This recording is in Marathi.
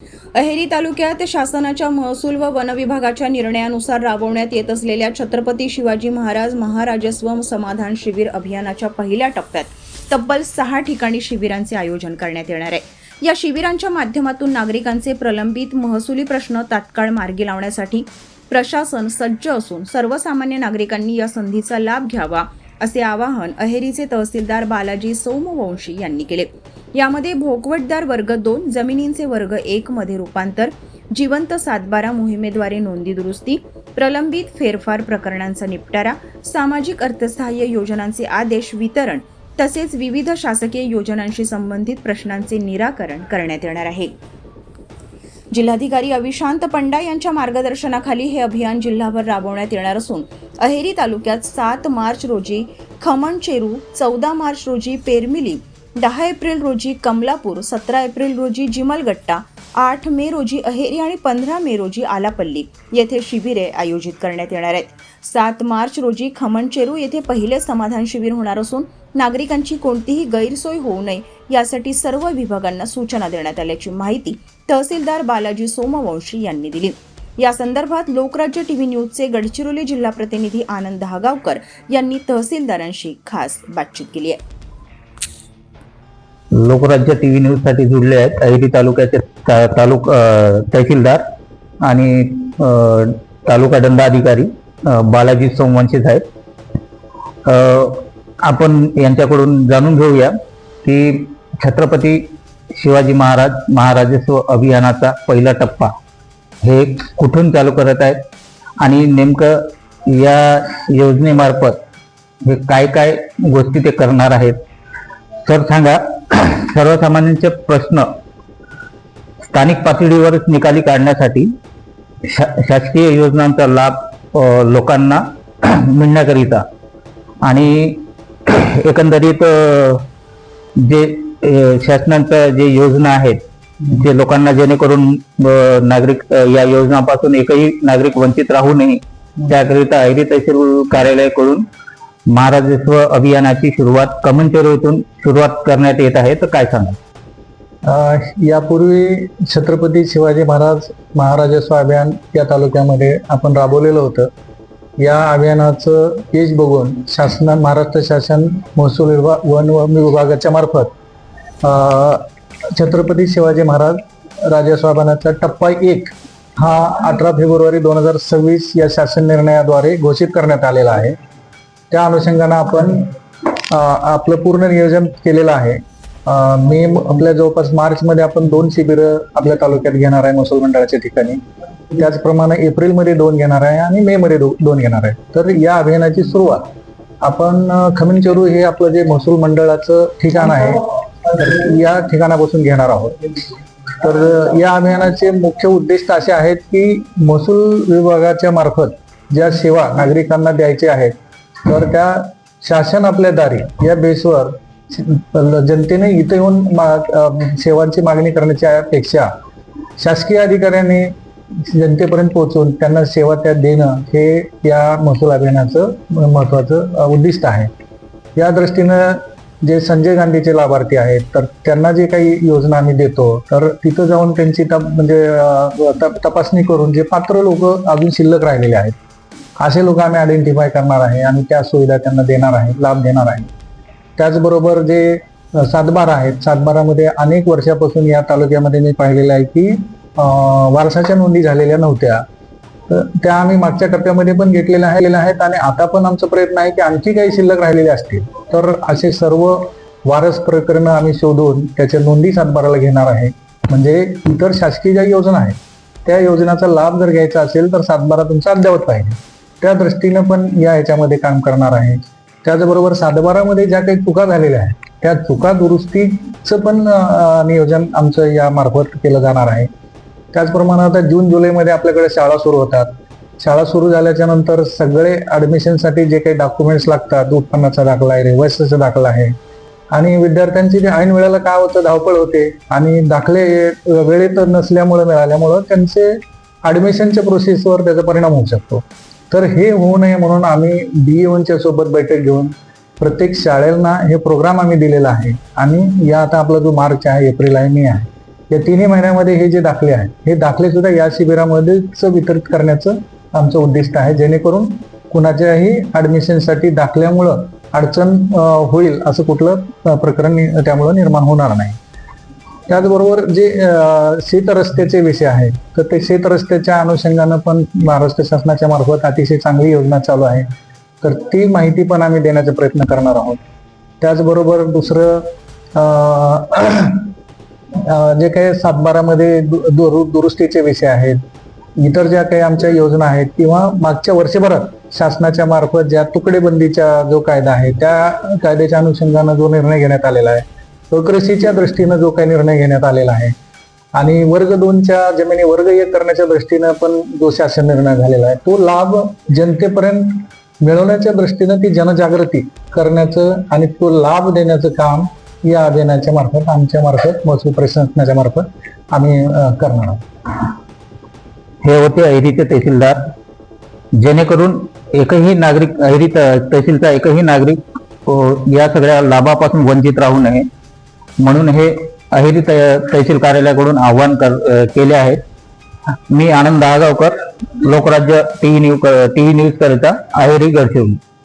अहेरी तालुक्यात शासनाच्या महसूल व वन विभागाच्या निर्णयानुसार राबवण्यात येत असलेल्या छत्रपती शिवाजी महाराज महाराजस्व समाधान शिबिर अभियानाच्या पहिल्या टप्प्यात तब्बल 6 ठिकाणी शिबिरांचे आयोजन करण्यात येणार आहे। या शिबिरांच्या माध्यमातून नागरिकांचे प्रलंबित महसुली प्रश्न तात्काळ मार्गी लावण्यासाठी प्रशासन सज्ज असून सर्वसामान्य नागरिकांनी या संधीचा लाभ घ्यावा असे आवाहन अहेरीचे तहसीलदार बालाजी सोमवंशी यांनी केले। यामध्ये भोगवटदार वर्ग 2, जमिनींचे वर्ग 1 मध्ये रूपांतर, जिवंत सातबारा मोहिमेद्वारे नोंदी दुरुस्ती, प्रलंबित फेरफार प्रकरणांचा निपटारा, सामाजिक अर्थसहाय्य योजनांचे आदेश वितरण तसेच विविध शासकीय योजनांशी संबंधित प्रश्नांचे निराकरण करण्यात येणार आहे। जिल्हाधिकारी अविशांत पंडा यांच्या मार्गदर्शनाखाली हे अभियान जिल्हाभर राबवण्यात येणार असून अहेरी तालुक्यात 7 मार्च रोजी खमणचेरू, 14 मार्च रोजी पेरमिली, 10 एप्रिल रोजी कमलापूर, 17 एप्रिल रोजी जिमलगट्टा, 8 मे रोजी अहेरी आणि 15 मे रोजी आलापल्ली येथे शिबिरे आयोजित करण्यात येणार आहेत। 7 मार्च रोजी खमणचेरू येथे पहिले समाधान शिबिर होणार असून नागरिकांची कोणतीही गैरसोय होऊ नये यासाठी सर्व विभागांना सूचना देण्यात आल्याची माहिती तहसीलदार बालाजी सोमवंशी यांनी दिली। या संदर्भात लोकराज्य टीव्ही न्यूजचे गडचिरोली जिल्हा प्रतिनिधी आनंद हगावकर यांनी तहसीलदारांशी खास बातचीत केली आहे। लोकराज्य टीव्ही न्यूज साठी जुळले आहेत अहेरी तालुक्याचे तहसीलदार आणि तालुका दंडाधिकारी बालाजी सोमवंशी साहेब। आपण यांच्याकडून जाणून घेऊया की छत्रपती शिवाजी महाराज महाराजस्व अभियानाचा पहिला टप्पा हे कुठून चालू करत आहेत आणि नेमकं या योजनेमार्फत हे काय काय गोष्टी ते करणार आहेत। तर सांगा, सर्वसामान्यांचे प्रश्न स्थानिक पातळीवरच निकाली काढण्यासाठी शासकीय योजनांचा लाभ लोकांना मिळण्याकरिता आणि एकंदरीत जे शासनाच्या जे योजना आहेत जे लोकांना जेणेकरून नागरिक या योजनापासून एकही नागरिक वंचित राहू नये त्याकरिता अहेरी तहसील कार्यालयाकडून महाराजस्व अभियानाची सुरुवात खमणचेरू येथून सुरुवात करण्यात येत आहे। तर काय सांगा? यापूर्वी छत्रपती शिवाजी महाराज महाराजस्व अभियान या तालुक्यामध्ये आपण राबवलेलं होतं। या अभियानाचं यश बघून महाराष्ट्र शासन महसूल विभाग वन विभागाच्या मार्फत छत्रपती शिवाजी महाराज राजस्व अभियानाचा टप्पा 1 हा 18 फेब्रुवारी 2026 या शासन निर्णयाद्वारे घोषित करण्यात आलेला आहे। त्या अनुषंगाने आपण आपलं पूर्ण नियोजन केलेलं आहे। आपल्या जवळपास मार्चमध्ये आपण 2 शिबिरं आपल्या तालुक्यात घेणार आहे महसूल मंडळाच्या ठिकाणी, त्याचप्रमाणे एप्रिलमध्ये 2 घेणार आहे आणि मे मध्ये 2 घेणार आहे। तर या अभियानाची सुरुवात आपण खमणचेरू हे आपलं जे महसूल मंडळाचं ठिकाण आहे या ठिकाणापासून घेणार आहोत। तर या अभियानाचे मुख्य उद्दिष्ट असे आहेत की महसूल विभागाच्या मार्फत ज्या सेवा नागरिकांना द्यायच्या आहेत तर त्या शासन आपल्या दारी या बेसवर जनतेने इथे येऊन सेवांची मागणी करण्याच्या पेक्षा शासकीय अधिकाऱ्यांनी जनतेपर्यंत पोहोचून त्यांना सेवा त्या देणं हे या महसूल अभियानाचं महत्वाचं उद्दिष्ट आहे। या दृष्टीनं जे संजय गांधीचे लाभार्थी आहेत तर त्यांना जे काही योजना आम्ही देतो तर तिथं जाऊन त्यांची तपासणी करून जे पात्र लोक अजून शिल्लक राहिलेले आहेत असे लोक आम्ही आयडेंटिफाय करणार आहे आणि त्या सुविधा त्यांना देणार आहे, लाभ देणार आहे। त्याचबरोबर जे सातबारा आहेत, सातबारामध्ये अनेक वर्षापासून या तालुक्यामध्ये मी पाहिलेलं आहे की वारसाच्या नोंदी झालेल्या नव्हत्या, तर त्या आम्ही मागच्या टप्प्यामध्ये पण घेतलेल्या आहेत आणि आता पण आमचा प्रयत्न आहे की आणखी काही शिल्लक राहिलेले असतील तर असे सर्व वारस प्रकरणं आम्ही शोधून त्याच्या नोंदी सातबाराला घेणार आहे। म्हणजे इतर शासकीय ज्या योजना आहेत त्या योजनाचा लाभ जर घ्यायचा असेल तर सातबारा तुमचा अद्यावत पाहिजे, त्या दृष्टीनं पण या ह्याच्यामध्ये काम करणार आहे। त्याचबरोबर सातबारामध्ये ज्या काही चुका झालेल्या आहेत त्या चुका दुरुस्तीचं पण नियोजन आमचं या मार्फत केलं जाणार आहे। त्याचप्रमाणे आता जून जुलैमध्ये आपल्याकडे शाळा सुरू होतात। शाळा सुरू झाल्याच्या नंतर सगळे ऍडमिशनसाठी जे काही डॉक्युमेंट्स लागतात, उत्पन्नाचा दाखला आहे, रहिवासीचा दाखला आहे आणि विद्यार्थ्यांची जे ऐन वेळेला काय होतं धावपळ होते आणि दाखले वेळेत नसल्यामुळे मिळाल्यामुळं त्यांचे ऍडमिशनच्या प्रोसेसवर त्याचा परिणाम होऊ शकतो। तर हे होऊ नये म्हणून आम्ही BA1च्या सोबत बैठक घेऊन प्रत्येक शाळेला हे प्रोग्राम आम्ही दिलेला आहे आणि या आता आपला जो मार्च आहे, एप्रिल आहे, मे आहे या 3 महिन्यामध्ये हे जे दाखले आहेत हे दाखले सुद्धा या शिबिरामध्येच वितरित करण्याचं आमचं उद्दिष्ट आहे, जेणेकरून कुणाच्याही ऍडमिशनसाठी दाखल्यामुळं अडचण होईल असं कुठलं प्रकरण त्यामुळं निर्माण होणार नाही. त्याचबरोबर जे शेतरस्त्याचे विषय आहेत तर ते शेतरस्त्याच्या अनुषंगानं पण महाराष्ट्र शासनाच्या मार्फत अतिशय चांगली योजना चालू आहे, तर ती माहिती पण आम्ही देण्याचा प्रयत्न करणार आहोत. त्याचबरोबर दुसरं जे काही 7/12मध्ये दुरुस्तीचे विषय आहेत, इतर ज्या काही आमच्या योजना आहेत किंवा मागच्या वर्षभरात शासनाच्या मार्फत ज्या तुकडेबंदीचा जो कायदा आहे त्या कायद्याच्या अनुषंगानं जो निर्णय घेण्यात आलेला आहे, कृषीच्या दृष्टीनं जो काही निर्णय घेण्यात आलेला आहे आणि वर्ग 2च्या जमिनी वर्ग 1 करण्याच्या दृष्टीनं पण जो शासन निर्णय झालेला आहे तो लाभ जनतेपर्यंत मिळवण्याच्या दृष्टीनं ती जनजागृती करण्याचं आणि तो लाभ देण्याचं काम या अभियानाच्या मार्फत आमच्या मार्फत महसूल प्रशासनाच्या मार्फत आम्ही करणार आहोत. हे होते अहेरीचे तहसीलदार, जेणेकरून एकही नागरिक अहेरी तहसीलचा एकही नागरिक या सगळ्या लाभापासून वंचित राहू नये म्हणून हे अहेरी तहसील कार्यालयाकडून आवाहन केले आहे. मी आनंद दहागावकर, लोकराज्य टीव्ही न्यूज करिता अहेरी गडचिरोली.